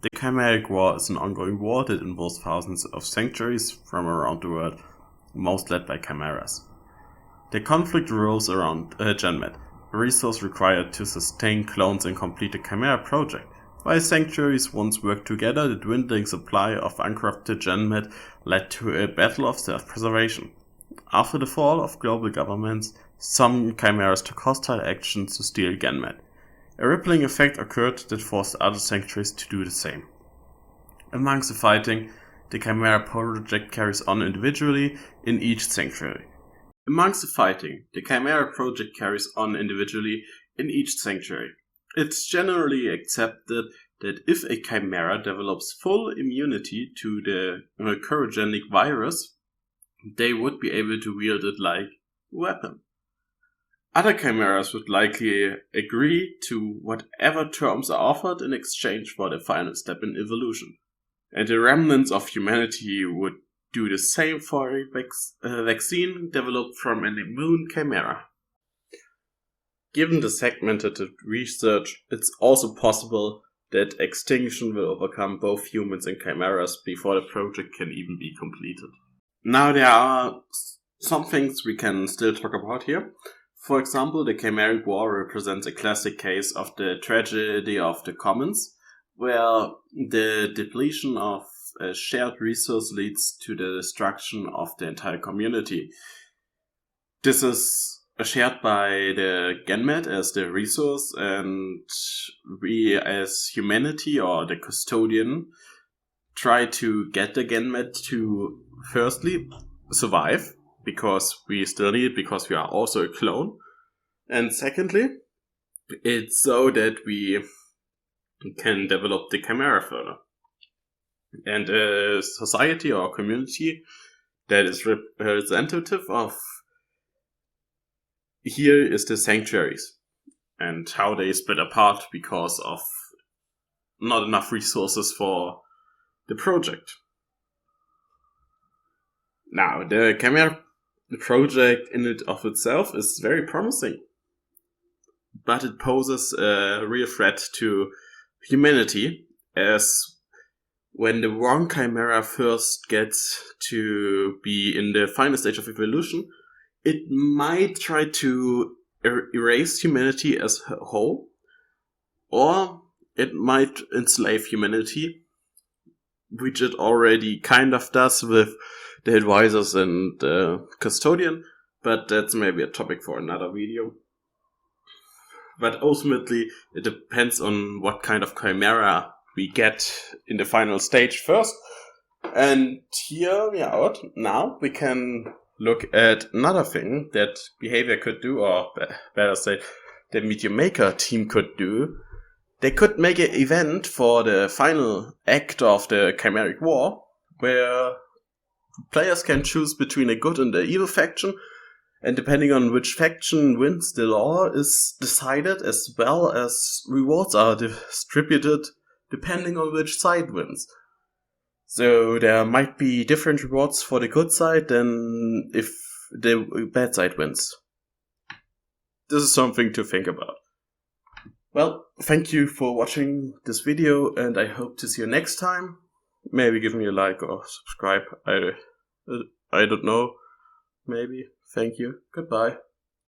The chimeric war is an ongoing war that involves thousands of sanctuaries from around the world, most led by chimeras. The conflict revolves around GenMed, a resource required to sustain clones and complete the chimera project. While sanctuaries once worked together, the dwindling supply of uncorrupted GenMed led to a battle of self-preservation. After the fall of global governments, some chimeras took hostile actions to steal GenMed. A rippling effect occurred that forced other sanctuaries to do the same. Amongst the fighting, the chimera project carries on individually in each sanctuary. It's generally accepted that if a chimera develops full immunity to the chirogenic virus, they would be able to wield it like a weapon. Other chimeras would likely agree to whatever terms are offered in exchange for the final step in evolution. And the remnants of humanity would do the same for a vaccine developed from an immune chimera. Given the segmented research, it's also possible that extinction will overcome both humans and chimeras before the project can even be completed. Now there are some things we can still talk about here. For example, the chimeric war represents a classic case of the tragedy of the commons, where the depletion of a shared resource leads to the destruction of the entire community. This is shared by the GenMed as the resource, and we as humanity or the custodian try to get the GenMed to firstly survive, because we still need it, because we are also a clone. And secondly, it's so that we can develop the chimera further. And a society or community that is representative of here is the sanctuaries and how they split apart because of not enough resources for the project. Now, the chimera project in it of itself is very promising, but it poses a real threat to humanity, as when the wrong chimera first gets to be in the final stage of evolution, it might try to erase humanity as a whole, or it might enslave humanity, which it already kind of does with the advisors and the custodian, but that's maybe a topic for another video. But ultimately, it depends on what kind of chimera we get in the final stage first. And here we are out. Now we can look at another thing that behavior could do, or better say, the Meteor Maker team could do. They could make an event for the final act of the chimeric war, where players can choose between a good and the evil faction, and depending on which faction wins, the law is decided, as well as rewards are distributed depending on which side wins. So there might be different rewards for the good side than if the bad side wins. This is something to think about. Well, thank you for watching this video, and I hope to see you next time. Maybe give me a like or subscribe. I don't know. Maybe. Thank you. Goodbye.